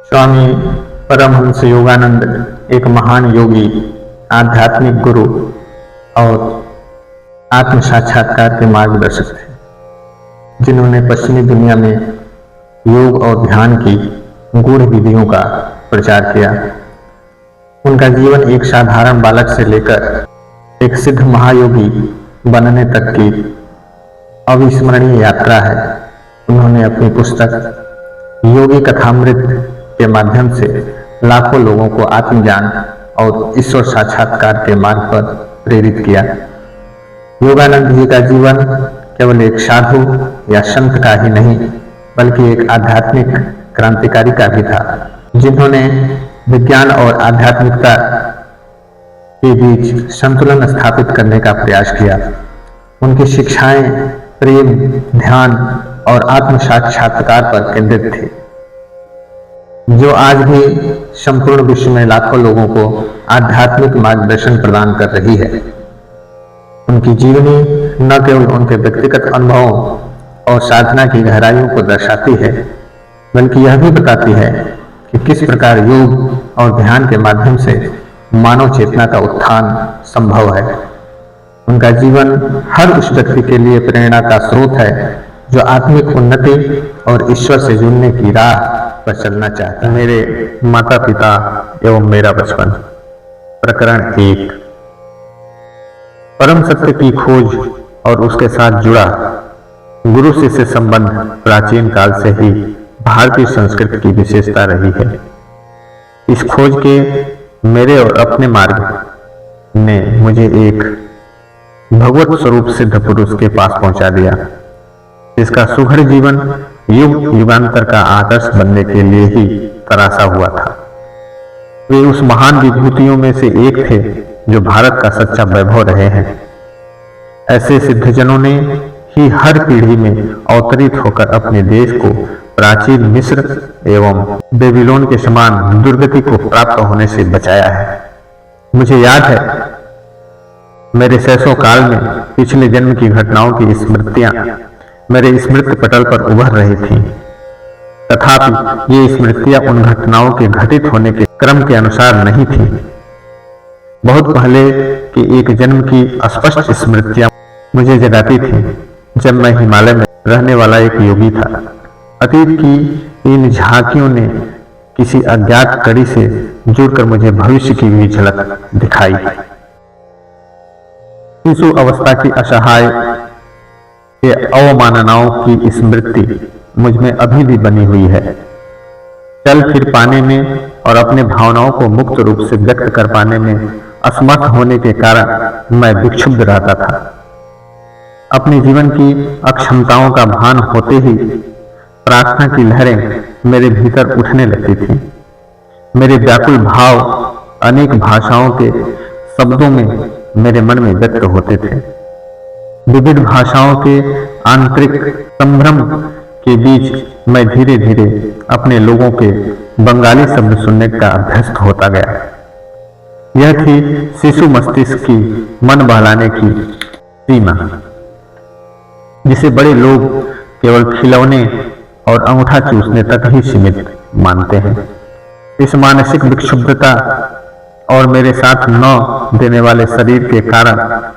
स्वामी परमहंस योगानंद एक महान योगी, आध्यात्मिक गुरु और आत्म साक्षात्कार के मार्गदर्शक थे, जिन्होंने पश्चिमी दुनिया में योग और ध्यान की गूढ़ विधियों का प्रचार किया। उनका जीवन एक साधारण बालक से लेकर एक सिद्ध महायोगी बनने तक की अविस्मरणीय यात्रा है। उन्होंने अपनी पुस्तक योगी कथामृत के माध्यम से लाखों लोगों को आत्मज्ञान और ईश्वर साक्षात्कार के मार्ग पर प्रेरित किया। योगानंद जी का जीवन केवल एक साधु या संत का ही नहीं, बल्कि एक आध्यात्मिक क्रांतिकारी का भी था, जिन्होंने विज्ञान और आध्यात्मिकता के बीच संतुलन स्थापित करने का प्रयास किया। उनकी शिक्षाएं प्रेम, ध्यान और आत्म साक्षात्कार पर केंद्रित थी, जो आज भी संपूर्ण विश्व में लाखों लोगों को आध्यात्मिक मार्गदर्शन प्रदान कर रही है। उनकी जीवनी न केवल उनके व्यक्तिगत अनुभवों और साधना की गहराइयों को दर्शाती है, बल्कि यह भी बताती है कि किस प्रकार योग और ध्यान के माध्यम से मानव चेतना का उत्थान संभव है। उनका जीवन हर उस व्यक्ति के लिए प्रेरणा का स्रोत है जो आत्मिक उन्नति और ईश्वर से जुड़ने की राह पर चलना चाहता है। मेरे माता पिता एवं मेरा बचपन। प्रकरण 1। परम सत्य की खोज और उसके साथ जुड़ा गुरु शिष्य संबंध प्राचीन काल से ही भारतीय संस्कृति की विशेषता रही है। इस खोज के मेरे और अपने मार्ग ने मुझे एक भगवत स्वरूप सिद्ध पुरुष के पास पहुंचा दिया, जिसका सुघड़ जीवन युग युगांतर का आदर्श बनने के लिए ही तराशा हुआ था। वे उस महान विभूतियों में से एक थे जो भारत का सच्चा वैभव रहे हैं। ऐसे सिद्धजनों ने ही हर पीढ़ी में अवतरित होकर अपने देश को प्राचीन मिस्र एवं बेबीलोन के समान दुर्गति को प्राप्त होने से बचाया है। मुझे याद है, मेरे शैशव काल में पिछले जन्म की घटनाओं की स्मृतियां मेरे स्मृति पटल पर उभर रही थीं। तथापि ये स्मृतियां उन घटनाओं के घटित होने के क्रम के अनुसार नहीं थीं। बहुत पहले के एक जन्म की अस्पष्ट स्मृतियां मुझे जगाती थीं, जब मैं हिमालय में रहने वाला एक योगी था। अतीत की इन झांकियों ने किसी अज्ञात कड़ी से जुड़कर मुझे भविष्य की भी झलक दिखाई। शिशु अवस्था की असहाय के अवमाननाओं की स्मृति मुझ में अभी भी बनी हुई है। चल फिर पाने में और अपने भावनाओं को मुक्त रूप से व्यक्त कर पाने में असमर्थ होने के कारण मैं विक्षुब्ध रहता था। अपने जीवन की अक्षमताओं का भान होते ही प्रार्थना की लहरें मेरे भीतर उठने लगती थीं। मेरे व्याकुल भाव अनेक भाषाओं के शब्दों में मेरे मन में व्यक्त होते थे। विविध भाषाओं के आंतरिक संभ्रम के बीच मैं धीरे धीरे अपने लोगों के बंगाली शब्द सुनने का अभ्यस्त होता गया। यह थी शिशु मस्तिष्क की मन बहलाने की सीमा, जिसे बड़े लोग केवल खिलौने और अंगूठा चूसने तक ही सीमित मानते हैं। इस मानसिक विक्षुब्धता और मेरे साथ न देने वाले शरीर के कारण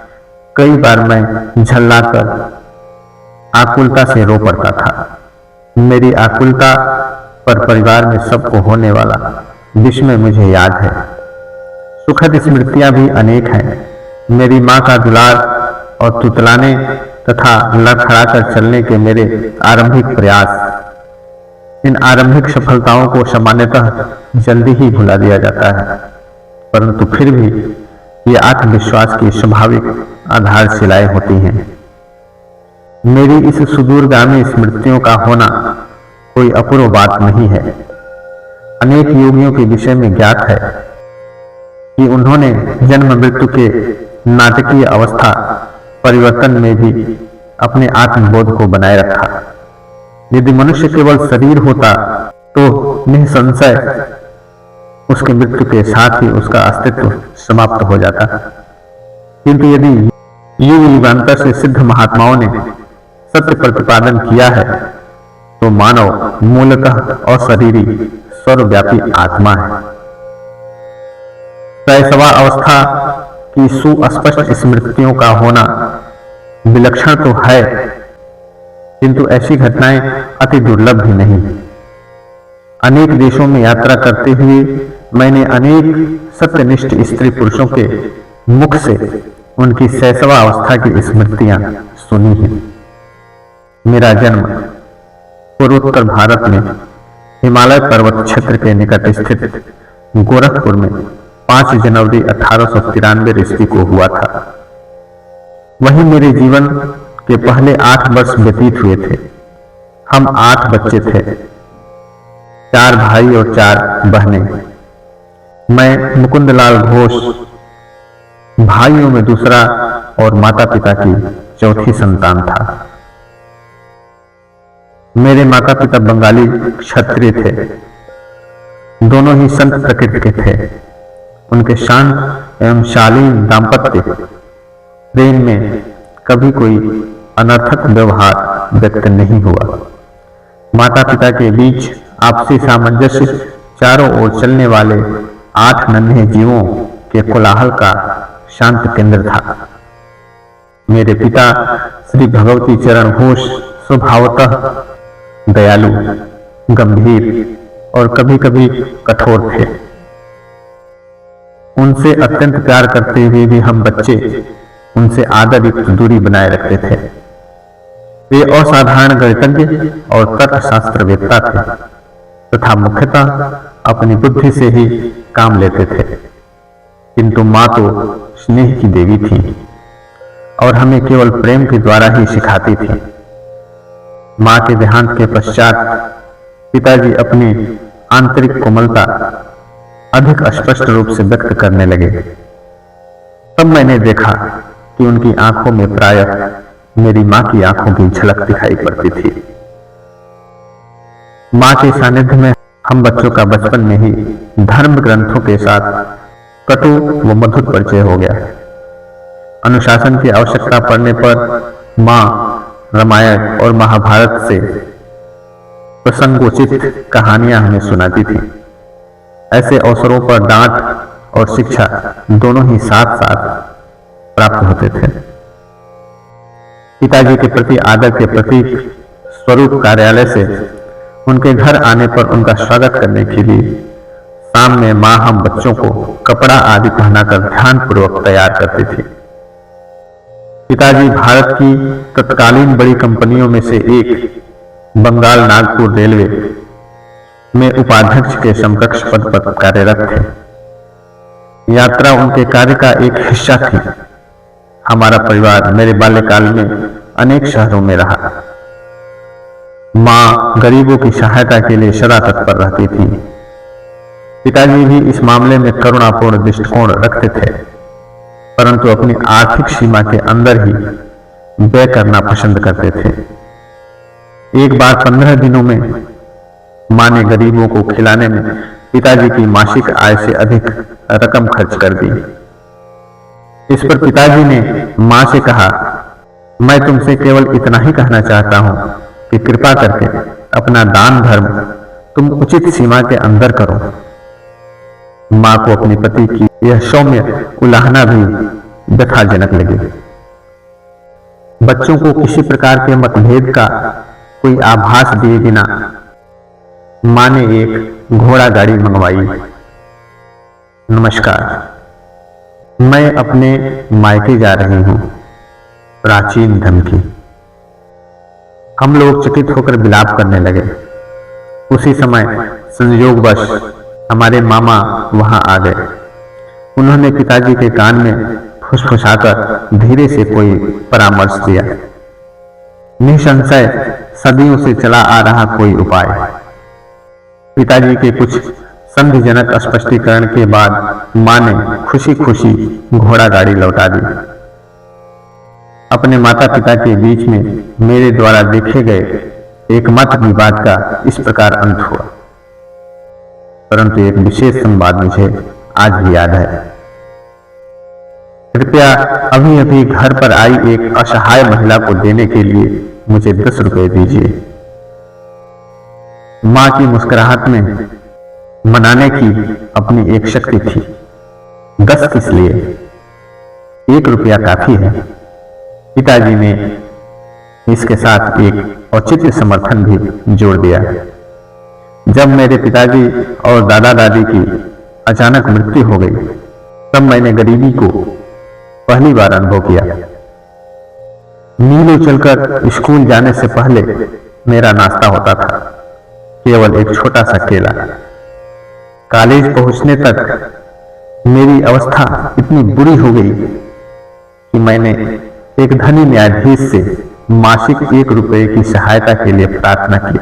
कई बार मैं झल्लाकर आकुलता से रो पड़ता था। मेरी आकुलता पर परिवार में सबको होने वाला विस्मय मुझे याद है। सुखद स्मृतियां भी अनेक हैं। मेरी माँ का दुलार और तुतलाने तथा लड़खड़ाकर चलने के मेरे आरंभिक प्रयास। इन आरंभिक सफलताओं को सामान्यतः जल्दी ही भुला दिया जाता है, परंतु फिर भी ये आत्मविश्वास की स्वाभाविक आधारशिलाएं होती हैं। मेरी इस सुदूरगामी स्मृतियों का होना कोई अपूर्व बात नहीं है। अनेक योगियों के विषय में ज्ञात है कि उन्होंने जन्म मृत्यु के नाटकीय अवस्था परिवर्तन में भी अपने आत्मबोध को बनाए रखा। यदि मनुष्य केवल शरीर होता तो निसंशय उसके मृत्यु के साथ ही उसका अस्तित्व समाप्त हो जाता। किंतु यदि युग युगांतर से सिद्ध महात्माओं ने सत्य प्रतिपादन किया है, तो मानव मूलतः अशरीरी सर्वव्यापी आत्मा है। शैशवा अवस्था की सुस्पष्ट स्मृतियों का होना विलक्षण तो है, किंतु ऐसी घटनाएं अति दुर्लभ भी नहीं। अनेक देशों में यात्रा करते हुए मैंने अनेक सत्यनिष्ठ स्त्री पुरुषों के मुख से उनकी शैशवा अवस्था की स्मृतियां सुनी हैं। मेरा जन्म पूर्वोत्तर भारत में हिमालय पर्वत क्षेत्र के निकट स्थित गोरखपुर में 5 जनवरी 1893 ईस्वी को हुआ था। वहीं मेरे जीवन के पहले 8 वर्ष व्यतीत हुए थे। हम 8 बच्चे थे, 4 भाई और 4 बहनें। मैं मुकुंदलाल घोष भाइयों में दूसरा और माता पिता की चौथी संतान था। मेरे माता पिता बंगाली क्षत्रिय थे, दोनों ही संत प्रकृति के थे। उनके शांत एवं शालीन दाम्पत्य प्रेम में कभी कोई अनर्थक व्यवहार व्यक्त नहीं हुआ। माता पिता के बीच आपसी सामंजस्य चारों ओर चलने वाले 8 नन्हे जीवों के कोलाहल का शांत केंद्र था। मेरे पिता श्री भगवती चरण घोष स्वभावतः दयालु, गंभीर और कभी कभी कठोर थे। उनसे अत्यंत प्यार करते हुए भी हम बच्चे उनसे आदर युक्त दूरी बनाए रखते थे। वे असाधारण गणितज्ञ और तर्कशास्त्रवेत्ता थे तथा मुख्यतः अपनी बुद्धि से ही काम लेते थे, किंतु मां तो स्नेह की देवी थी और हमें केवल प्रेम के द्वारा ही सिखाती थी। मां के देहांत के पश्चात पिताजी अपनी आंतरिक कोमलता अधिक स्पष्ट रूप से व्यक्त करने लगे। तब मैंने देखा कि उनकी आंखों में प्रायः मेरी मां की आंखों की झलक दिखाई पड़ती थी। मां के सानिध्य में हम बच्चों का बचपन में ही धर्म ग्रंथों के साथ कटु व मधुर परिचय हो गया। अनुशासन की आवश्यकता पड़ने पर मां रामायण और महाभारत से प्रसंगोचित कहानियां हमें सुनाती थी। ऐसे अवसरों पर डांट और शिक्षा दोनों ही साथ साथ प्राप्त होते थे। पिताजी के प्रति आदर के प्रतीक स्वरूप कार्यालय से उनके घर आने पर उनका स्वागत करने के लिए शाम में मां हम बच्चों को कपड़ा आदि पहनाकर ध्यानपूर्वक तैयार करती थी। पिताजी भारत की तत्कालीन बड़ी कंपनियों में से एक बंगाल नागपुर रेलवे में उपाध्यक्ष के समकक्ष पद पर कार्यरत थे। यात्रा उनके कार्य का एक हिस्सा थी। हमारा परिवार मेरे बाल्यकाल में अनेक शहरों में रहा। मां गरीबों की सहायता के लिए सदा तत्पर रहती थी। पिताजी भी इस मामले में करुणापूर्ण दृष्टिकोण रखते थे, परंतु अपनी आर्थिक सीमा के अंदर ही व्यय करना पसंद करते थे। एक बार 15 दिनों में मां ने गरीबों को खिलाने में पिताजी की मासिक आय से अधिक रकम खर्च कर दी। इस पर पिताजी ने मां से कहा, मैं तुमसे केवल इतना ही कहना चाहता हूं कि कृपा करके अपना दान धर्म तुम उचित सीमा के अंदर करो। मां को अपने पति की यह सौम्य उलाहना भी व्यथाजनक लगी। बच्चों को किसी प्रकार के मतभेद का कोई आभास दिए बिना मां ने एक घोड़ा गाड़ी मंगवाई। नमस्कार, मैं अपने मायके जा रही हूं। प्राचीन धमकी। हम लोग चकित होकर विलाप करने लगे। उसी समय संयोगवश हमारे मामा वहां आ गए। उन्होंने पिताजी के कान में फुसफुसाकर धीरे से कोई परामर्श दिया। निसंशय सदियों से चला आ रहा कोई उपाय। पिताजी के कुछ संधिजनक स्पष्टीकरण के बाद मां ने खुशी खुशी घोड़ा गाड़ी लौटा दी। अपने माता पिता के बीच में मेरे द्वारा देखे गए एक मत विवाद का इस प्रकार अंत हुआ। परंतु एक विशेष संवाद मुझे आज भी याद है। कृपया अभी अभी घर पर आई एक असहाय महिला को देने के लिए मुझे 10 रुपए दीजिए। मां की मुस्कुराहट में मनाने की अपनी एक शक्ति थी। 10 किस लिए, 1 रुपया काफी है। पिताजी ने इसके साथ एक औचित्य समर्थन भी जोड़ दिया। जब मेरे पिताजी और दादा दादी की अचानक मृत्यु हो गई, तब मैंने गरीबी को पहली बार अनुभव किया। मीलों चलकर स्कूल जाने से पहले मेरा नाश्ता होता था केवल एक छोटा सा केला। कॉलेज पहुंचने तक मेरी अवस्था इतनी बुरी हो गई कि मैंने एक धनी न्यायाधीश से मासिक 1 रुपये की सहायता के लिए प्रार्थना की।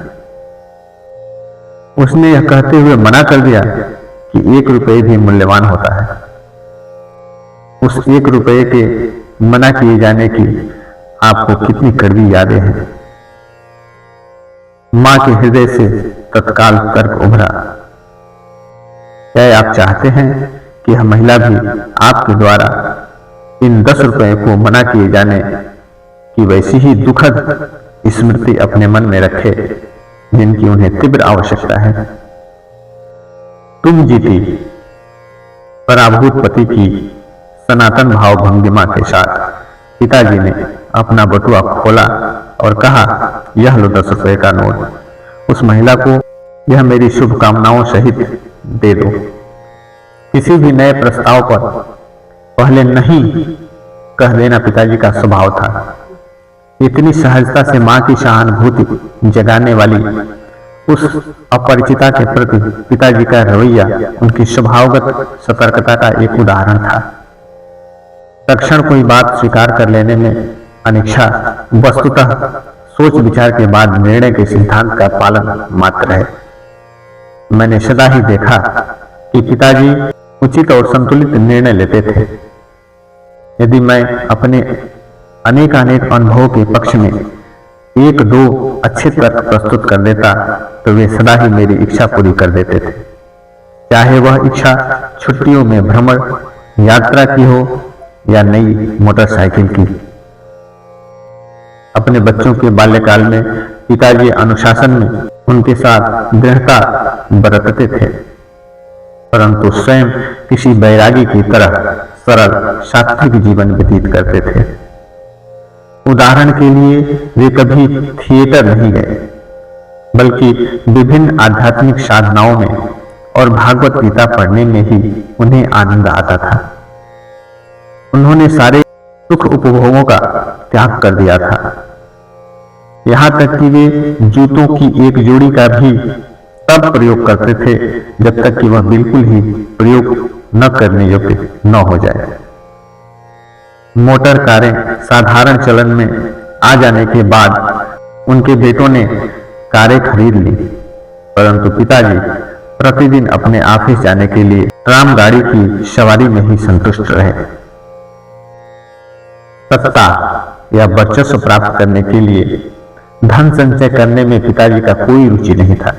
उसने यह कहते हुए मना कर दिया कि 1 रुपये भी मूल्यवान होता है। उस 1 रुपये के मना किए जाने की आपको कितनी कड़वी यादें हैं। मां के हृदय से तत्काल तर्क उभरा, क्या आप चाहते हैं कि यह महिला भी आपके द्वारा इन 10 रुपये को मना किए जाने की वैसी ही दुखद स्मृति अपने मन में रखे जिनकी उन्हें तीव्र आवश्यकता है। तुम जीती। पराभूत पति की सनातन भाव भंगिमा के साथ पिताजी ने अपना बटुआ खोला और कहा, यह लो 10 रुपये का नोट। उस महिला को यह मेरी शुभकामनाओं सहित दे दो। किसी भी नए प्रस्ताव पर पहले नहीं कह देना पिताजी का स्वभाव था। इतनी सहजता से मां की सहानुभूति जगाने वाली उस अपरिचिता के प्रति पिताजी का रवैया उनकी स्वभावगत सतर्कता का एक उदाहरण था। तत्क्षण कोई बात स्वीकार कर लेने में अनिच्छा वस्तुतः सोच विचार के बाद निर्णय के सिद्धांत का पालन मात्र है। मैंने सदा ही देखा कि पिताजी उचित और संतुलित निर्णय लेते थे। यदि मैं अपने अनेक अनुभवों के पक्ष में 1-2 अच्छे तर्क प्रस्तुत कर देता तो वे सदा ही मेरी इच्छा पूरी कर देते थे, चाहे वह इच्छा छुट्टियों में भ्रमण यात्रा की हो या नई मोटरसाइकिल की। अपने बच्चों के बाल्यकाल में पिताजी अनुशासन में उनके साथ दृढ़ता बरतते थे, परंतु स्वयं किसी बैरागी की तरह सरल सात्विक जीवन व्यतीत करते थे। उदाहरण के लिए वे कभी थिएटर नहीं गए, बल्कि विभिन्न आध्यात्मिक साधनाओं में और भागवत गीता पढ़ने में ही उन्हें आनंद आता था। उन्होंने सारे सुख उपभोगों का त्याग कर दिया था, यहाँ तक कि वे जूतों की एक जोड़ी का भी तब प्रयोग करते थे जब तक कि वह बिल्कुल ही प्रयोग न करने योग्य न हो जाए। मोटर कारें साधारण चलन में आ जाने के बाद उनके बेटों ने कारें खरीद ली, परंतु पिताजी प्रतिदिन अपने ऑफिस जाने के लिए ट्राम गाड़ी की सवारी में ही संतुष्ट रहे। सत्ता या वर्चस्व प्राप्त करने के लिए धन संचय करने में पिताजी का कोई रुचि नहीं था।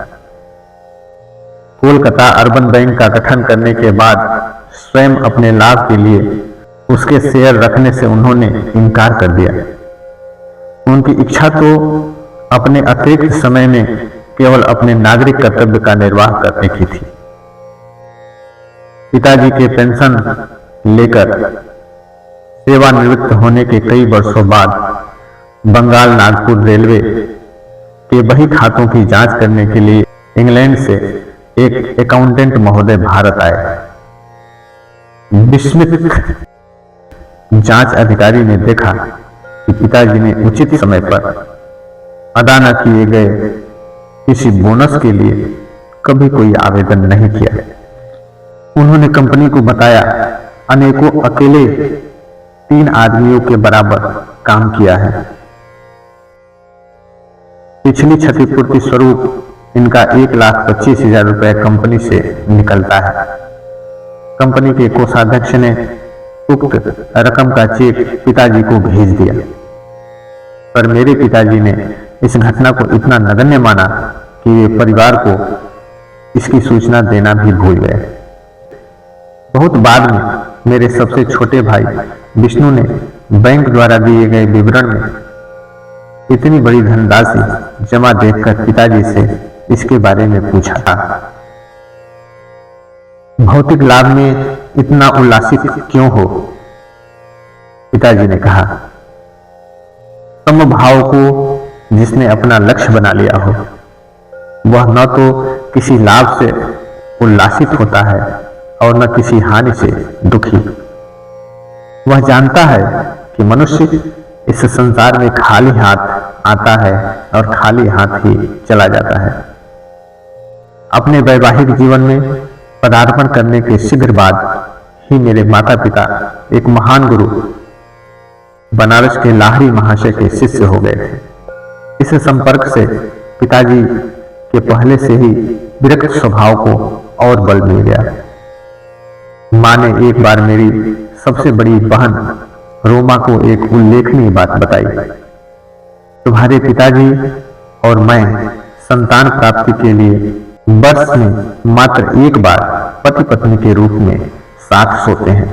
कोलकाता अर्बन बैंक का गठन करने के बाद स्वयं अपने लाभ के लिए उसके शेयर रखने से उन्होंने इनकार कर दिया। उनकी इच्छा तो अपने अतिरिक्त समय में केवल अपने नागरिक कर्तव्य का निर्वाह करने की थी। पिताजी के पेंशन लेकर सेवानिवृत्त होने के कई वर्षों बाद बंगाल नागपुर रेलवे के बही खातों की जांच करने के लिए इंग्लैंड से एक अकाउंटेंट महोदय भारत आए। विस्मित जांच अधिकारी ने देखा कि पिताजी ने उचित समय पर अदा न किए गए किसी बोनस के लिए कभी कोई आवेदन नहीं किया। उन्होंने कंपनी को बताया, अनेकों अकेले 3 आदमियों के बराबर काम किया है। पिछली क्षतिपूर्ति स्वरूप इनका 1,25,000 रुपए कंपनी से निकलता है। कंपनी के कोषाध्यक्ष ने उक्त रकम का चेक पिताजी को भेज दिया, पर मेरे पिताजी ने इस घटना को इतना नगण्य माना कि वे परिवार को इसकी सूचना देना भी भूल गए। बहुत बाद में मेरे सबसे छोटे भाई विष्णु ने बैंक द्वारा दिए गए विवरण में इतनी बड़ी धनराशि जमा देखकर पिताजी से इसके बारे में पूछा था। भौतिक लाभ में इतना उल्लासित क्यों हो? पिताजी ने कहा, समभाव को जिसने अपना लक्ष्य बना लिया हो वह न तो किसी लाभ से उल्लासित होता है और न किसी हानि से दुखी। वह जानता है कि मनुष्य इस संसार में खाली हाथ आता है और खाली हाथ ही चला जाता है। अपने वैवाहिक जीवन में पदार्पण करने के शीघ्र बाद ही मेरे माता पिता एक महान गुरु बनारस के लाहिड़ी महाशय के शिष्य हो गए थे। इस संपर्क से पिताजी के पहले से ही विरक्त स्वभाव को और बल मिल गया। मां ने एक बार मेरी सबसे बड़ी बहन रोमा को एक उल्लेखनीय बात बताई। तुम्हारे पिताजी और मैं संतान प्राप्ति के लिए वर्ष में मात्र एक बार पति पत्नी के रूप में साथ सोते हैं।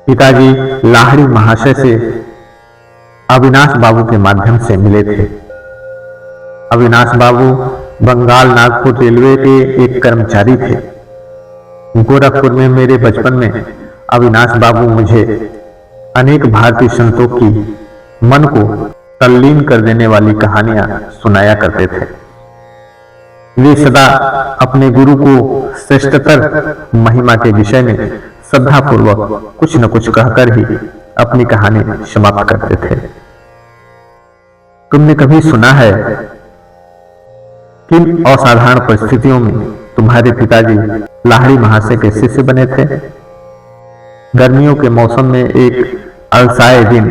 पिताजी लाहिड़ी महाशय से अविनाश बाबू के माध्यम से मिले थे। अविनाश बाबू बंगाल नागपुर रेलवे के एक कर्मचारी थे। गोरखपुर में मेरे बचपन में अविनाश बाबू मुझे अनेक भारतीय संतों की मन को तल्लीन कर देने वाली कहानियां सुनाया करते थे। वे सदा अपने गुरु को श्रेष्ठतर महिमा के विषय में श्रद्धापूर्वक कुछ न कुछ कहकर ही अपनी कहानी समाप्त करते थे। तुमने कभी सुना है किन असाधारण परिस्थितियों में तुम्हारे पिताजी लाहिड़ी महाशय के शिष्य बने थे? गर्मियों के मौसम में एक अलसाए दिन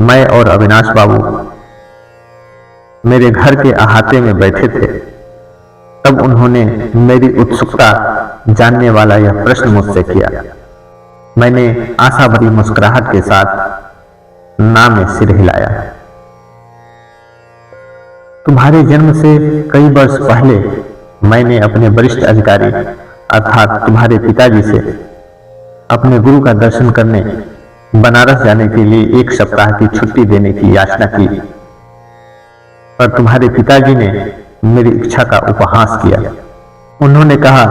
मैं और अविनाश बाबू मेरे घर के अहाते में बैठे थे। तब उन्होंने मेरी उत्सुकता जानने वाला यह प्रश्न मुझसे किया। मैंने आशा भरी मुस्कुराहट के साथ ना में सिर हिलाया। तुम्हारे जन्म से कई वर्ष पहले मैंने अपने वरिष्ठ अधिकारी अर्थात तुम्हारे पिताजी से अपने गुरु का दर्शन करने बनारस जाने के लिए एक सप्ताह की छुट्टी देने की याचना की, पर तुम्हारे पिताजी ने मेरी इच्छा का उपहास किया। उन्होंने कहा,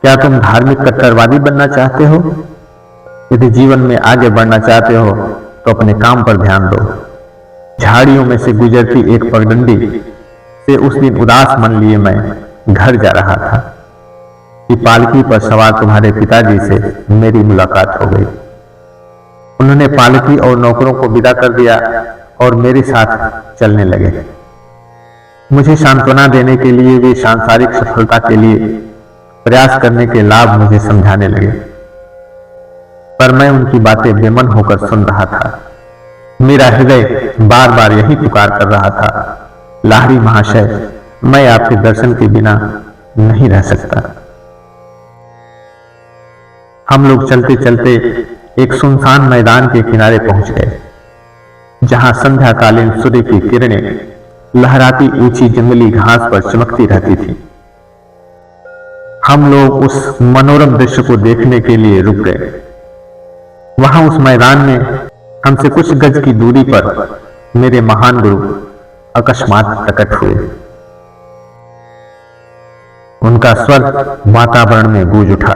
क्या तुम धार्मिक कट्टरवादी बनना चाहते हो? यदि जीवन में आगे बढ़ना चाहते हो तो अपने काम पर ध्यान दो। झाड़ियों में से गुजरती एक पगडंडी से उस दिन उदास मन लिए मैं घर जा रहा था कि पालकी पर सवार तुम्हारे पिताजी से मेरी मुलाकात हो गई। उन्होंने पालकी और नौकरों को विदा कर दिया और मेरे साथ चलने लगे। मुझे सांत्वना देने के लिए वे सांसारिक सफलता के लिए प्रयास करने के लाभ मुझे समझाने लगे, पर मैं उनकी बातें बेमन होकर सुन रहा था। मेरा हृदय बार बार यही पुकार कर रहा था, लाहिड़ी महाशय, मैं आपके दर्शन के बिना नहीं रह सकता। हम लोग चलते चलते एक सुनसान मैदान के किनारे पहुंच गए, जहां संध्याकालीन सूर्य की किरणें लहराती ऊंची जंगली घास पर चमकती रहती थी। हम लोग उस मनोरम दृश्य को देखने के लिए रुक गए। वहां उस मैदान में हमसे कुछ गज की दूरी पर मेरे महान गुरु अकस्मात प्रकट हुए। उनका स्वर वातावरण में गूंज उठा।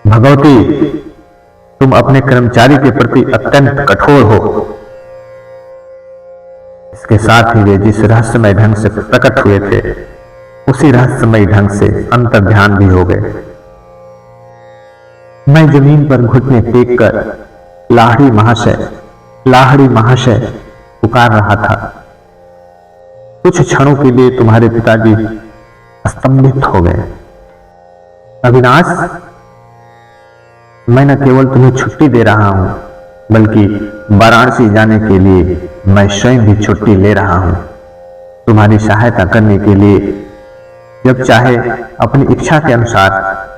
भगवती, तुम अपने कर्मचारी के प्रति अत्यंत कठोर हो। इसके साथ ही वे जिस रहस्यमय ढंग से प्रकट हुए थे उसी रहस्यमय ढंग से अंतर्ध्यान भी हो गए। मैं जमीन पर घुटने टेक कर लाहिड़ी महाशय पुकार रहा था। कुछ क्षणों के लिए तुम्हारे पिताजी स्तंभित हो गए। अविनाश, मैं न केवल तुम्हें छुट्टी दे रहा हूं, बल्कि वाराणसी जाने के लिए मैं स्वयं भी छुट्टी ले रहा हूं, तुम्हारी सहायता करने के लिए। जब चाहे अपनी इच्छा के अनुसार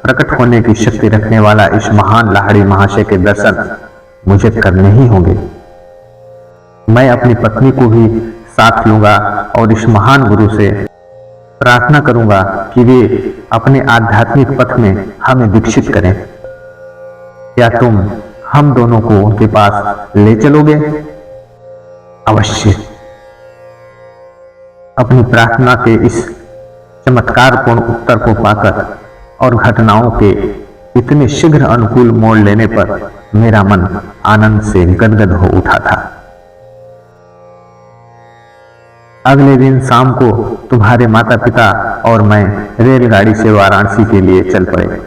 प्रकट होने की शक्ति रखने वाला इस महान लाहिड़ी महाशय के दर्शन मुझे करने ही होंगे। मैं अपनी पत्नी को भी साथ लूंगा और इस महान गुरु से प्रार्थना करूंगा कि वे अपने आध्यात्मिक पथ में हमें दीक्षित करें। क्या तुम हम दोनों को उनके पास ले चलोगे? अवश्य। अपनी प्रार्थना के इस चमत्कारपूर्ण उत्तर को पाकर और घटनाओं के इतने शीघ्र अनुकूल मोड़ लेने पर मेरा मन आनंद से गदगद हो उठा था। अगले दिन शाम को तुम्हारे माता पिता और मैं रेलगाड़ी से वाराणसी के लिए चल पड़े।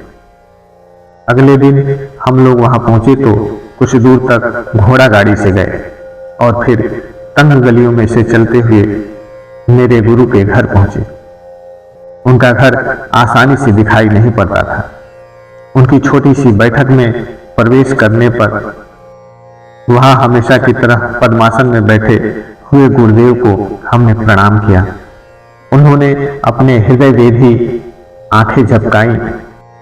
अगले दिन हम लोग वहां पहुंचे तो कुछ दूर तक घोड़ा गाड़ी से गए और फिर तंग गलियों में से चलते हुए मेरे गुरु के घर पहुंचे। उनका घर आसानी से दिखाई नहीं पड़ता था। उनकी छोटी सी बैठक में प्रवेश करने पर वहां हमेशा की तरह पद्मासन में बैठे हुए गुरुदेव को हमने प्रणाम किया। उन्होंने अपने हृदय वेधी आंखें झपकाई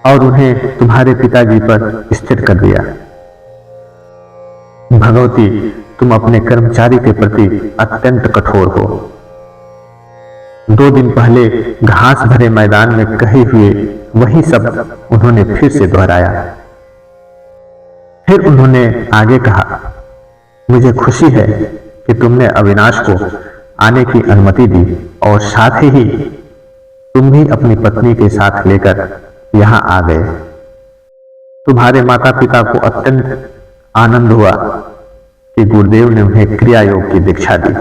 और उन्हें तुम्हारे पिताजी पर स्थिर कर दिया। भगवती, तुम अपने कर्मचारी के प्रति अत्यंत कठोर हो। 2 दिन पहले घास भरे मैदान में कहे हुए वही सब उन्होंने फिर से दोहराया। फिर उन्होंने आगे कहा, मुझे खुशी है कि तुमने अविनाश को आने की अनुमति दी और साथ ही तुम भी अपनी पत्नी के साथ लेकर यहां आ गए। तुम्हारे माता पिता को अत्यंत आनंद हुआ कि गुरुदेव ने उन्हें क्रिया योग की दीक्षा दी।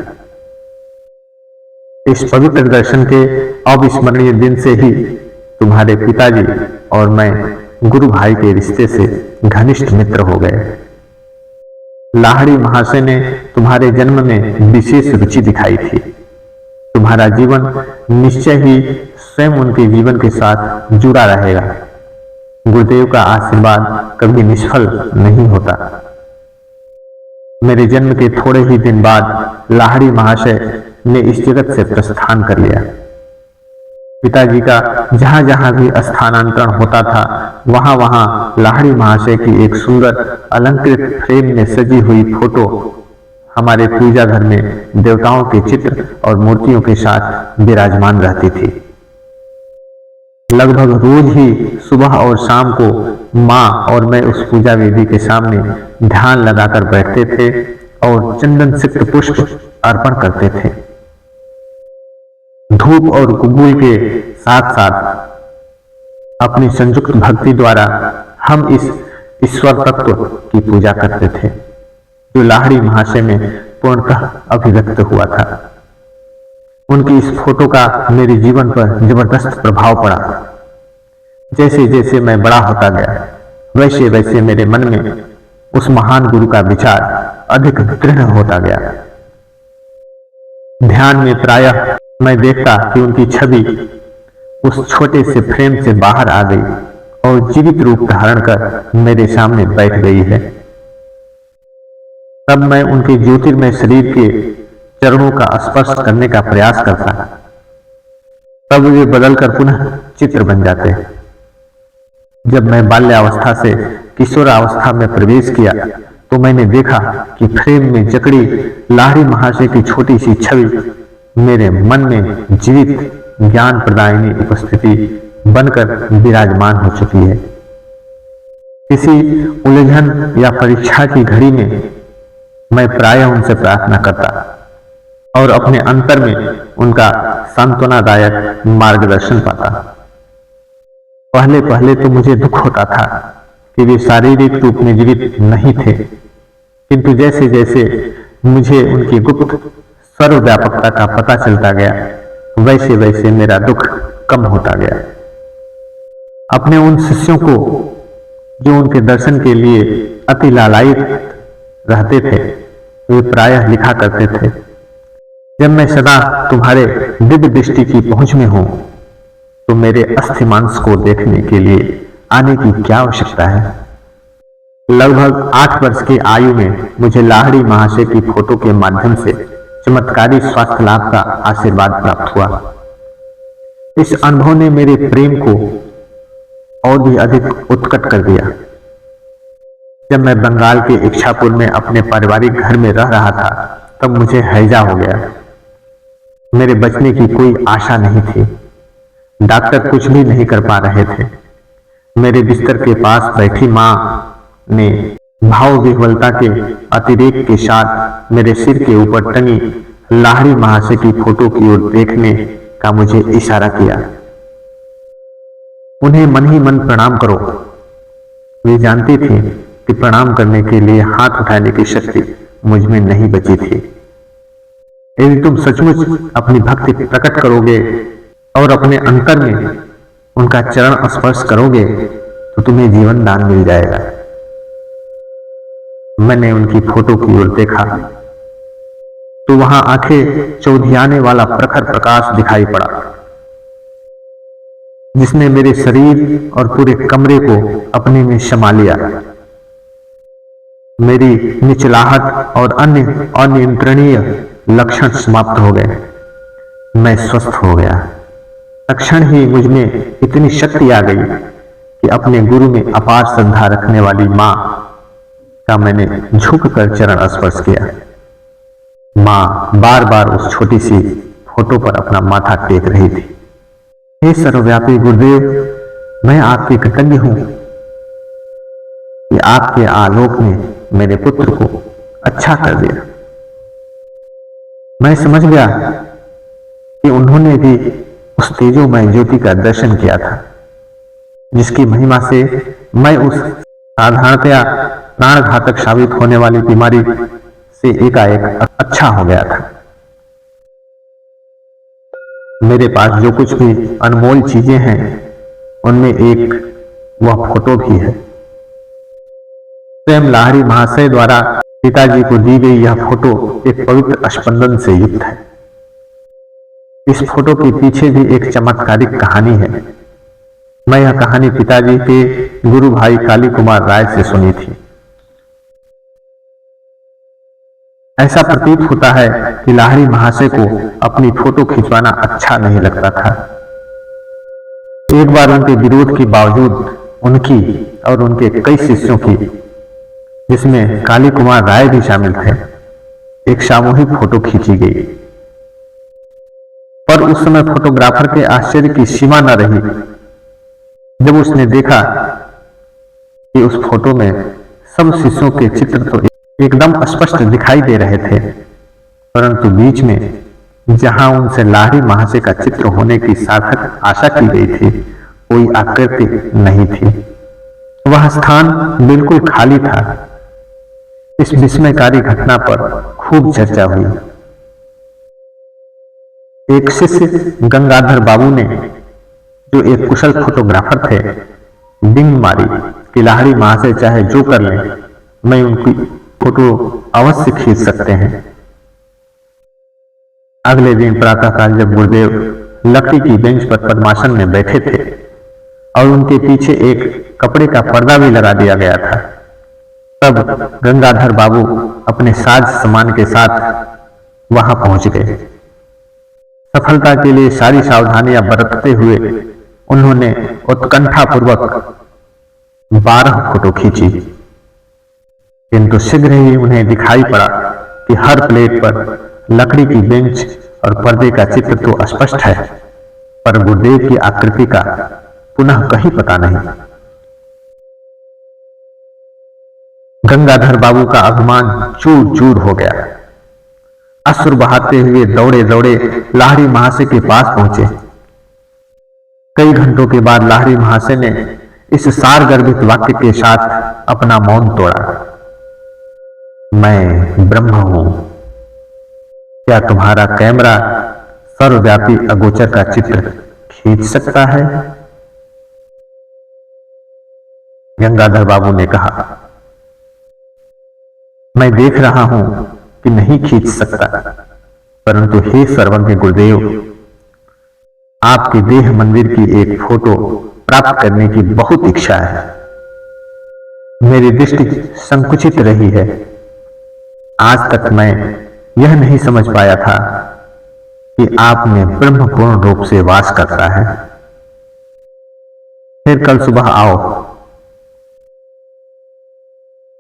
इस पवित्र दर्शन के अविस्मरणीय दिन से ही तुम्हारे पिताजी और मैं गुरु भाई के रिश्ते से घनिष्ठ मित्र हो गए। लाहड़ी महाशय ने तुम्हारे जन्म में विशेष रुचि दिखाई थी। तुम्हारा जीवन निश्चय ही स्वयं उनके जीवन के साथ जुड़ा रहेगा। गुरुदेव का आशीर्वाद कभी निष्फल नहीं होता। मेरे जन्म के थोड़े ही दिन बाद लाहड़ी महाशय ने इस जगत से प्रस्थान कर लिया। पिताजी का जहां जहां भी स्थानांतरण होता था वहां वहां लाहड़ी महाशय की एक सुंदर अलंकृत फ्रेम में सजी हुई फोटो हमारे पूजा घर में देवताओं के चित्र और मूर्तियों के साथ विराजमान रहती थी। लगभग रोज ही सुबह और शाम को माँ और मैं उस पूजा वेदी के सामने ध्यान लगाकर बैठते थे और चंदन सिक्त पुष्प अर्पण करते थे। धूप और कुबूल के साथ साथ अपनी संयुक्त भक्ति द्वारा हम इस ईश्वर तत्व की पूजा करते थे जो लाहड़ी महाशय में पूर्णतः अभिव्यक्त हुआ था। उनकी इस फोटो का मेरे जीवन पर जबरदस्त प्रभाव पड़ा। जैसे जैसे मैं बड़ा होता गया वैसे वैसे मेरे मन में उस महान गुरु का विचार अधिक दृढ़ होता गया। ध्यान में प्रायः मैं देखता कि उनकी छवि उस छोटे से फ्रेम से बाहर आ गई और जीवित रूप धारण कर मेरे सामने बैठ गई है। तब मैं उनके ज्योतिर्मय शरीर के चरणों का स्पर्श करने का प्रयास करता, तब वे बदलकर पुनः चित्र बन जाते। जब मैं बाल्यावस्था से किशोरावस्था में प्रवेश किया तो मैंने देखा कि फ्रेम में जकड़ी लाहड़ी महाशय की छोटी सी छवि मेरे मन में जीवित ज्ञान प्रदायिनी उपस्थिति बनकर विराजमान हो चुकी है। किसी उलझन या परीक्षा की घड़ी में मैं प्रायः उनसे प्रार्थना करता और अपने अंतर में उनका सांत्वनादायक मार्गदर्शन पाता। पहले पहले तो मुझे दुख होता था कि वे शारीरिक रूप में जीवित नहीं थे, किंतु जैसे जैसे मुझे उनकी गुप्त सर्वव्यापकता का पता चलता गया वैसे वैसे मेरा दुख कम होता गया। अपने उन शिष्यों को जो उनके दर्शन के लिए अति लालायित रहते थे वे प्रायः लिखा करते थे, जब मैं सदा तुम्हारे दिव्य दृष्टि की पहुंच में हूं तो मेरे अस्थि मांस को देखने के लिए आने की क्या आवश्यकता है। लगभग 8 वर्ष की आयु में मुझे लाहड़ी महाशय की फोटो के माध्यम से चमत्कारी स्वास्थ्य लाभ का आशीर्वाद प्राप्त हुआ। इस अनुभव ने मेरे प्रेम को और भी अधिक उत्कट कर दिया। जब मैं बंगाल के इच्छापुर में अपने पारिवारिक घर में रह रहा था तब मुझे हैजा हो गया। मेरे बचने की कोई आशा नहीं थी। डॉक्टर कुछ भी नहीं कर पा रहे थे। मेरे बिस्तर के पास बैठी मां ने भाव विह्वलता के अतिरेक के साथ मेरे सिर के ऊपर टंगी लाहड़ी महाशय की फोटो की ओर देखने का मुझे इशारा किया। उन्हें मन ही मन प्रणाम करो। वे जानती थी कि प्रणाम करने के लिए हाथ उठाने की शक्ति मुझ में नहीं बची थी। यदि तुम सचमुच अपनी भक्ति प्रकट करोगे और अपने अंतर में उनका चरण स्पर्श करोगे तो तुम्हें जीवन दान मिल जाएगा। मैंने उनकी फोटो की ओर देखा तो वहां आंखें चौधियाने वाला प्रखर प्रकाश दिखाई पड़ा, जिसने मेरे शरीर और पूरे कमरे को अपने में समा लिया। मेरी निचलाहट और अन्य अनियंत्रणीय लक्षण समाप्त हो गए। मैं स्वस्थ हो गया। तत्क्षण ही मुझ में इतनी शक्ति आ गई कि अपने गुरु में अपार श्रद्धा रखने वाली मां का मैंने झुककर चरण स्पर्श किया। मां बार बार उस छोटी सी फोटो पर अपना माथा टेक रही थी। हे सर्वव्यापी गुरुदेव, मैं आपकी कृतज्ञ हूं कि आपके आलोक ने मेरे पुत्र को अच्छा कर दिया। मैं समझ गया कि उन्होंने भी उस तेजोमय ज्योति का दर्शन किया था, जिसकी महिमा से मैं उस साधारणतया प्राणघातक साबित होने वाली बीमारी से एकाएक अच्छा हो गया था। मेरे पास जो कुछ भी अनमोल चीजें हैं उनमें एक वह फोटो भी है। स्वयं लाहिड़ी महाशय द्वारा पिताजी को दी गई यह फोटो एक पवित्र स्पंदन से युक्त है। इस फोटो के पीछे भी एक चमत्कारिक कहानी है। मैं यह कहानी पिताजी के गुरु भाई काली कुमार राय से सुनी थी। ऐसा प्रतीत होता है कि लाहिड़ी महाशय को अपनी फोटो खिंचवाना अच्छा नहीं लगता था। एक बार उनके विरोध के बावजूद उनकी और उनके कई शिष्यों की, जिसमें काली कुमार राय भी शामिल थे, एक सामूहिक फोटो खींची गई। पर उस समय फोटोग्राफर के आश्चर्य की सीमा न रही जब उसने देखा कि उस फोटो में सब शिष्यों के चित्र तो एकदम स्पष्ट दिखाई दे रहे थे, परंतु बीच में जहां उनसे लाहिड़ी महाशय का चित्र होने की सार्थक आशा की गई थी, कोई आकृति नहीं थी। वह स्थान बिल्कुल खाली था। इस विस्मयकारी घटना पर खूब चर्चा हुई। एक शिष्य गंगाधर बाबू ने, जो एक कुशल फोटोग्राफर थे, डिंग मारी कि लाहिड़ी महाशय चाहे जो कर लें, मैं उनकी फोटो अवश्य खींच सकते हैं। अगले दिन प्रातःकाल जब गुरुदेव लकड़ी की बेंच पर पद्मासन में बैठे थे और उनके पीछे एक कपड़े का पर्दा भी लगा दिया गया था, तब गंगाधर बाबू अपने साज सामान के साथ वहां पहुंच गए। सफलता के लिए सारी सावधानियां बरतते हुए उन्होंने उत्कंठापूर्वक 12 फोटो खींची, किंतु शीघ्र ही उन्हें दिखाई पड़ा कि हर प्लेट पर लकड़ी की बेंच और पर्दे का चित्र तो स्पष्ट है, पर गुरुदेव की आकृति का पुनः कहीं पता नहीं। गंगाधर बाबू का अभिमान चूर चूर हो गया। अश्रु बहाते हुए दौड़े दौड़े लाहिड़ी महाशय के पास पहुंचे। कई घंटों के बाद लाहिड़ी महाशय ने इस सार गर्भित वाक्य के साथ अपना मौन तोड़ा। मैं ब्रह्म हूं। क्या तुम्हारा कैमरा सर्वव्यापी अगोचर का चित्र खींच सकता है? गंगाधर बाबू ने कहा, मैं देख रहा हूं कि नहीं खींच सकता, परंतु हे सर्वज्ञ गुरुदेव, आपके देह मंदिर की एक फोटो प्राप्त करने की बहुत इच्छा है। मेरी दृष्टि संकुचित रही है। आज तक मैं यह नहीं समझ पाया था कि आप में ब्रह्म पूर्ण रूप से वास करता है। फिर कल सुबह आओ,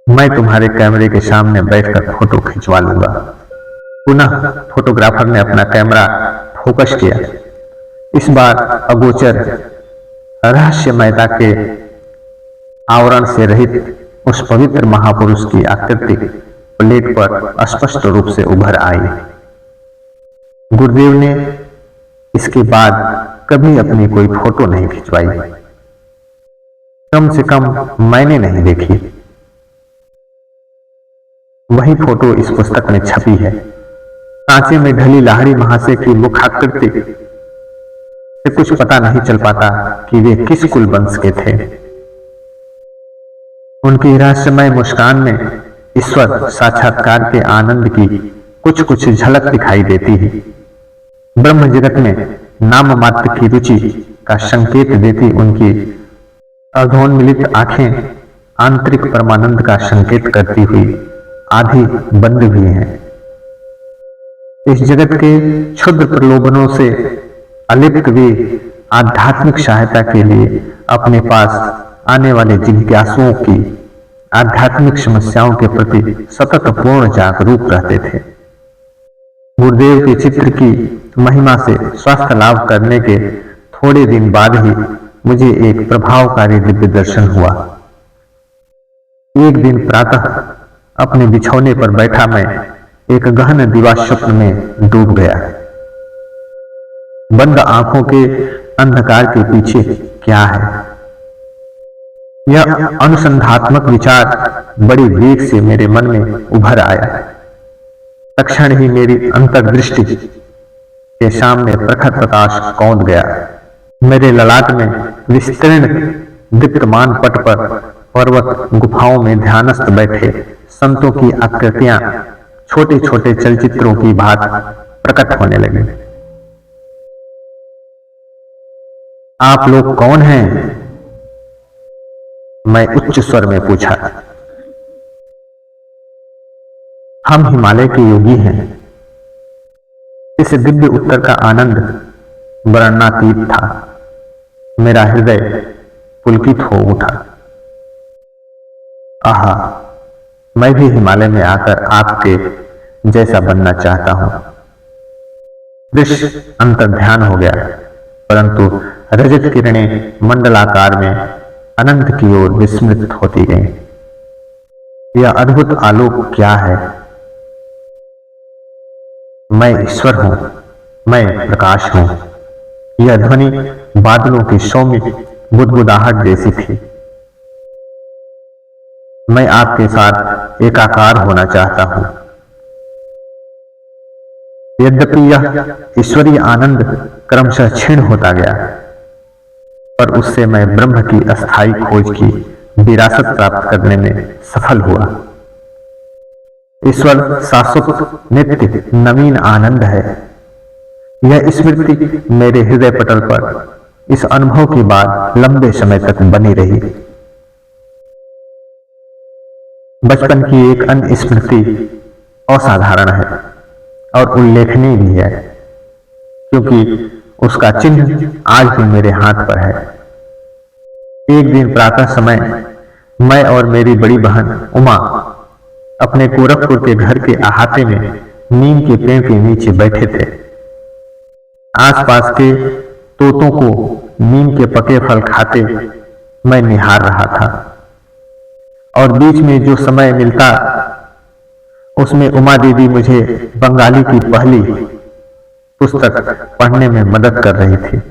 मैं तुम्हारे कैमरे के सामने बैठकर फोटो खिंचवा लूंगा। पुनः फोटोग्राफर ने अपना कैमरा फोकस किया। इस बार अगोचर रहस्यमयता के आवरण से रहित उस पवित्र महापुरुष की आकृति प्लेट पर स्पष्ट रूप से उभर आई। गुरुदेव ने इसके बाद कभी अपनी कोई फोटो नहीं खिंचवाई। कम से कम मैंने नहीं देखी। वही फोटो इस पुस्तक में छपी है। सांचे में ढली लाहड़ी महाशय की मुखाकृति से कुछ पता नहीं चल पाता कि वे किस कुल वंश के थे। उनकी रहस्यमय मुस्कान में ईश्वर साक्षात्कार के आनंद की कुछ कुछ झलक दिखाई देती है। ब्रह्म जगत में नाम मात्र की रुचि का संकेत देती उनकी अर्धोन्मिलित आंखें आंतरिक परमानंद का संकेत करती हुई आधी बंद भी हैं। इस जगत के क्षुद्र प्रलोभनों से अलिप्त वे आध्यात्मिक सहायता के लिए अपने पास आने वाले जिज्ञासुओं की आध्यात्मिक समस्याओं के प्रति सतत पूर्ण जागरूक रहते थे। गुरुदेव के चित्र की महिमा से स्वास्थ्य लाभ करने के थोड़े दिन बाद ही मुझे एक प्रभावकारी दिव्य दर्शन हुआ। एक दिन प्रातः अपने बिछौने पर बैठा मैं एक गहन दिवा स्वप्न में डूब गया। बंद आंखों के अंधकार के पीछे क्या है, यह अनुसंधात्मक विचार बड़ी वेग से मेरे मन में उभर आया। तत्क्षण ही मेरी अंतर्दृष्टि के सामने प्रखर प्रकाश कौंध गया। मेरे ललाट में विस्तीर्ण दीप्तमान पट पर पर्वत गुफाओं में ध्यानस्थ बैठे संतों की आकृतियां छोटे छोटे चलचित्रों की भांति प्रकट होने लगी। आप लोग कौन हैं? मैं उच्च स्वर में पूछा। हम हिमालय के योगी हैं। इस दिव्य उत्तर का आनंद वर्णनातीत था। मेरा हृदय पुलकित हो उठा। आहा, मैं भी हिमालय में आकर आपके जैसा बनना चाहता हूं। दृश्य अंतर्ध्यान हो गया, परंतु रजत किरणें मंडलाकार में अनंत की ओर विस्मृत होती गईं। यह अद्भुत आलोक क्या है? मैं ईश्वर हूं, मैं प्रकाश हूं। यह ध्वनि बादलों की सौम्य बुदबुदाहट जैसी थी। मैं आपके साथ एकाकार होना चाहता हूं। यद्यपि यह ईश्वरीय आनंद क्रमशः क्षीण होता गया, पर उससे मैं ब्रह्म की अस्थायी खोज की विरासत प्राप्त करने में सफल हुआ। ईश्वर शाश्वत नित्य नवीन आनंद है। यह स्मृति मेरे हृदय पटल पर इस अनुभव के बाद लंबे समय तक बनी रही। बचपन की एक अन्य स्मृति असाधारण है और उल्लेखनीय भी है, क्योंकि उसका चिन्ह आज भी मेरे हाथ पर है। एक दिन प्रातः समय मैं और मेरी बड़ी बहन उमा अपने गोरखपुर के घर के अहाते में नीम के पेड़ के नीचे बैठे थे। आसपास के तोतों को नीम के पके फल खाते मैं निहार रहा था, और बीच में जो समय मिलता उसमें उमा दीदी मुझे बंगाली की पहली पुस्तक पढ़ने में मदद कर रही थी।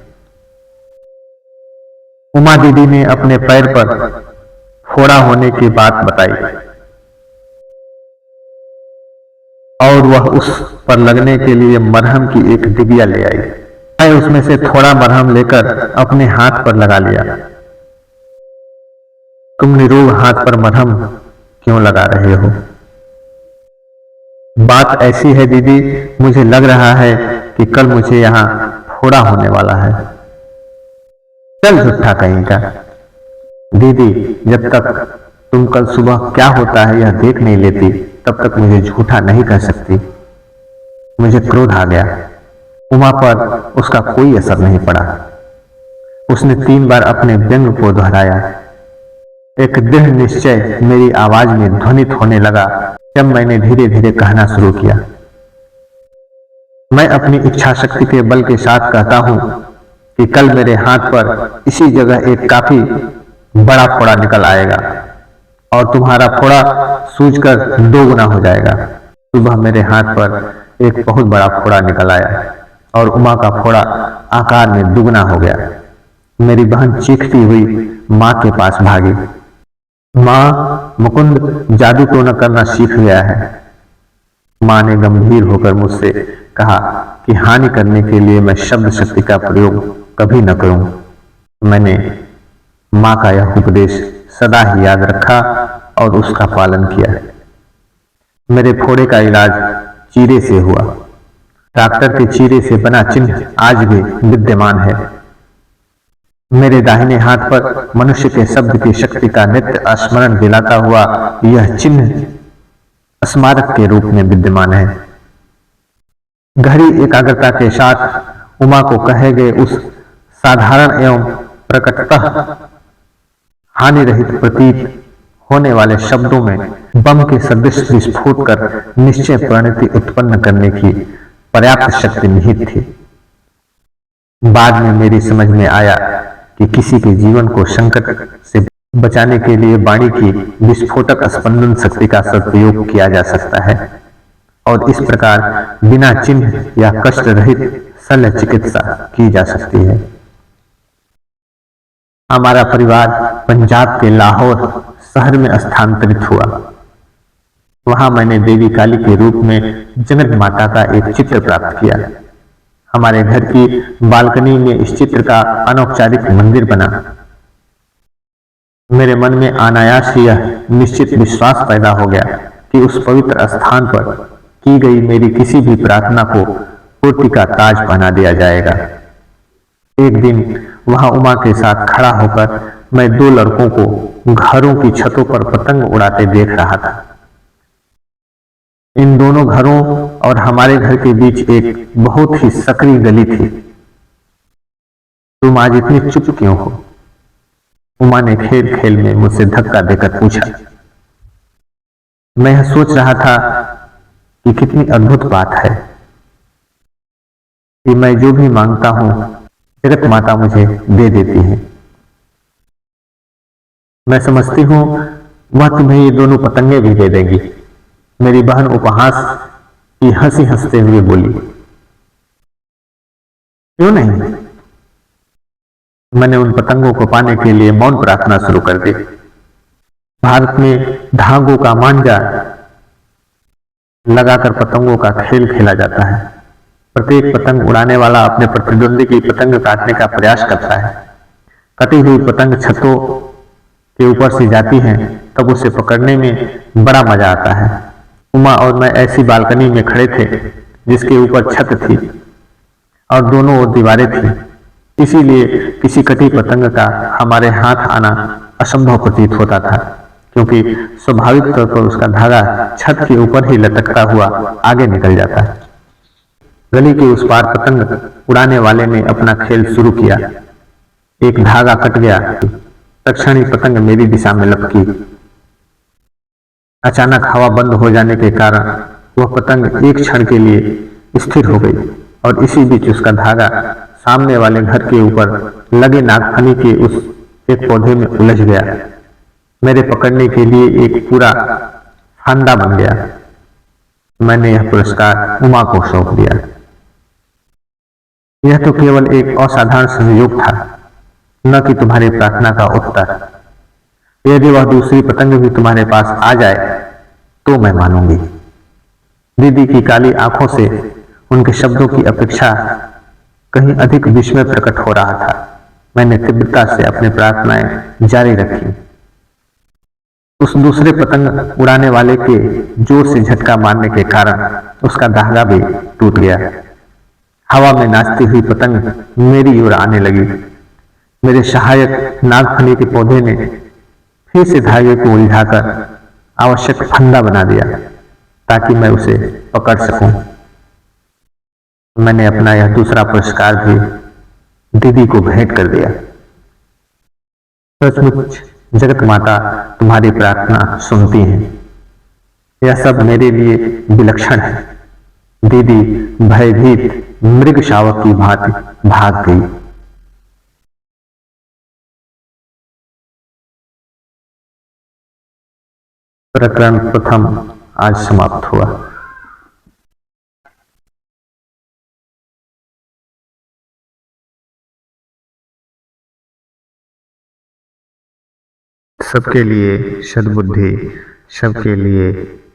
उमा दीदी ने अपने पैर पर फोड़ा होने की बात बताई और वह उस पर लगने के लिए मरहम की एक डिबिया ले आई। मैं उसमें से थोड़ा मरहम लेकर अपने हाथ पर लगा लिया। तुम निरोग हाथ पर मरहम क्यों लगा रहे हो? बात ऐसी है दीदी, मुझे लग रहा है कि कल मुझे यहाँ फोड़ा होने वाला है। चल झूठा कहीं का। दीदी, जब तक तुम कल सुबह क्या होता है यह देख नहीं लेती, तब तक मुझे झूठा नहीं कह सकती। मुझे क्रोध आ गया। उमा पर उसका कोई असर नहीं पड़ा। उसने 3 बार अपने व्यंग को दोहराया। एक दृढ़ निश्चय मेरी आवाज में ध्वनित होने लगा जब मैंने धीरे धीरे कहना शुरू किया। मैं अपनी इच्छा शक्ति के बल के साथ कहता हूं कि कल मेरे हाथ पर इसी जगह एक काफी बड़ा फोड़ा निकल आएगा और तुम्हारा फोड़ा सूजकर 2 गुना हो जाएगा। सुबह मेरे हाथ पर एक बहुत बड़ा फोड़ा निकल आया और उमा का फोड़ा आकार में 2 गुना हो गया। मेरी बहन चीखती हुई माँ के पास भागी। माँ, मुकुंद जादू तो न करना सीख गया है। माँ ने गंभीर होकर मुझसे कहा कि हानि करने के लिए मैं शब्द शक्ति का प्रयोग कभी न करूं। मैंने माँ का यह उपदेश सदा ही याद रखा और उसका पालन किया। मेरे फोड़े का इलाज चीरे से हुआ। डॉक्टर के चीरे से बना चिन्ह आज भी विद्यमान है। मेरे दाहिने हाथ पर मनुष्य के शब्द की शक्ति का नित्य स्मरण दिलाता हुआ यह चिन्ह स्मारक के रूप में विद्यमान है। गहरी एकाग्रता के साथ उमा को कहे गए उस साधारण एवं प्रकटतः हानि रहित प्रतीत होने वाले शब्दों में बम के सदृश विस्फोट कर निश्चय परिणति उत्पन्न करने की पर्याप्त शक्ति निहित थी। बाद में मेरी समझ में आया कि किसी के जीवन को संकट से बचाने के लिए वाणी की विस्फोटक स्पंदन शक्ति का सदुपयोग किया जा सकता है और इस प्रकार बिना चिन्ह या कष्ट रहित शल्य चिकित्सा की जा सकती है। हमारा परिवार पंजाब के लाहौर शहर में स्थानांतरित हुआ। वहां मैंने देवी काली के रूप में जगत माता का एक चित्र प्राप्त किया। हमारे घर की बालकनी में इस चित्र का अनौपचारिक मंदिर बना। मेरे मन में अनायास ही यह निश्चित विश्वास पैदा हो गया कि उस पवित्र स्थान पर की गई मेरी किसी भी प्रार्थना को पूर्ति का ताज पहना दिया जाएगा। एक दिन वहां उमा के साथ खड़ा होकर मैं दो लड़कों को घरों की छतों पर पतंग उड़ाते देख रहा था। इन दोनों घरों और हमारे घर के बीच एक बहुत ही सकरी गली थी। तुम आज इतनी चुप क्यों हो? उमा ने खेल खेल में मुझसे धक्का देकर पूछा। मैं यह सोच रहा था कि कितनी अद्भुत बात है कि मैं जो भी मांगता हूं जगत माता मुझे दे देती है। मैं समझती हूं वह तुम्हें ये दोनों पतंगे भी दे देंगी। मेरी बहन उपहास की हंसी हंसते हुए बोली। क्यों नहीं? मैंने उन पतंगों को पाने के लिए मौन प्रार्थना शुरू कर दी। भारत में धागों का मांझा लगाकर पतंगों का खेल खेला जाता है। प्रत्येक पतंग उड़ाने वाला अपने प्रतिद्वंदी की पतंग काटने का प्रयास करता है। कटी हुई पतंग छतों के ऊपर से जाती है तब उसे पकड़ने में बड़ा मजा आता है। उमा और मैं ऐसी बालकनी में खड़े थे जिसके ऊपर छत थी और दोनों ओर दीवारें थी। इसीलिए किसी कटी पतंग का हमारे हाथ आना असंभव प्रतीत होता था, क्योंकि स्वाभाविक तौर पर उसका धागा छत के ऊपर ही लटकता हुआ आगे निकल जाता है। गली के उस पार पतंग उड़ाने वाले ने अपना खेल शुरू किया। एक धागा कट गया, तत्क्षण ही पतंग मेरी दिशा में लपकी। अचानक हवा बंद हो जाने के कारण वह पतंग एक क्षण के लिए स्थिर हो गई और इसी बीच उसका धागा सामने वाले घर के ऊपर लगे नागफनी के उस एक पौधे में उलझ गया। मेरे पकड़ने के लिए एक पूरा फंदा बन गया। मैंने यह पुरस्कार उमा को सौंप दिया। यह तो केवल एक असाधारण संयोग था, न कि तुम्हारी प्रार्थना का उत्तर। यदि वह दूसरी पतंग भी तुम्हारे पास आ जाए तो मैं मानूंगी। दीदी की काली आंखों से उनके शब्दों की अपेक्षा कहीं अधिक विस्मय प्रकट हो रहा था। मैंने तीव्रता से अपनी प्रार्थनाएं जारी रखी। उस दूसरे पतंग उड़ाने वाले के जोर से झटका मारने के कारण उसका धागा भी टूट गया। हवा में नाचती हुई पतंग मेरी ओर आने लगी। मेरे सहायक नागफनी के पौधे ने फिर से धागे को उलझाकर आवश्यक फंदा बना दिया ताकि मैं उसे पकड़ सकूं। मैंने अपना यह दूसरा पुरस्कार भी दीदी को भेंट कर दिया। सचमुच जगत माता तुम्हारी प्रार्थना सुनती है। यह सब मेरे लिए विलक्षण है। दीदी भयभीत मृग शावक की भांति भाग गई। प्रकरण प्रथम आज समाप्त हुआ। सबके लिए सद्बुद्धि, सबके लिए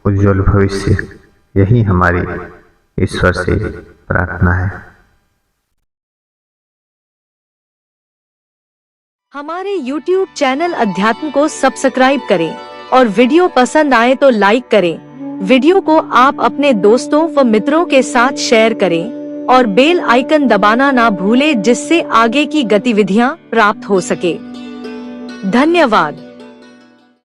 उज्जवल भविष्य, यही हमारी ईश्वर से प्रार्थना है। हमारे YouTube चैनल अध्यात्म को सब्सक्राइब करें और वीडियो पसंद आए तो लाइक करें। वीडियो को आप अपने दोस्तों व मित्रों के साथ शेयर करें और बेल आइकन दबाना ना भूलें, जिससे आगे की गतिविधियां प्राप्त हो सके। धन्यवाद।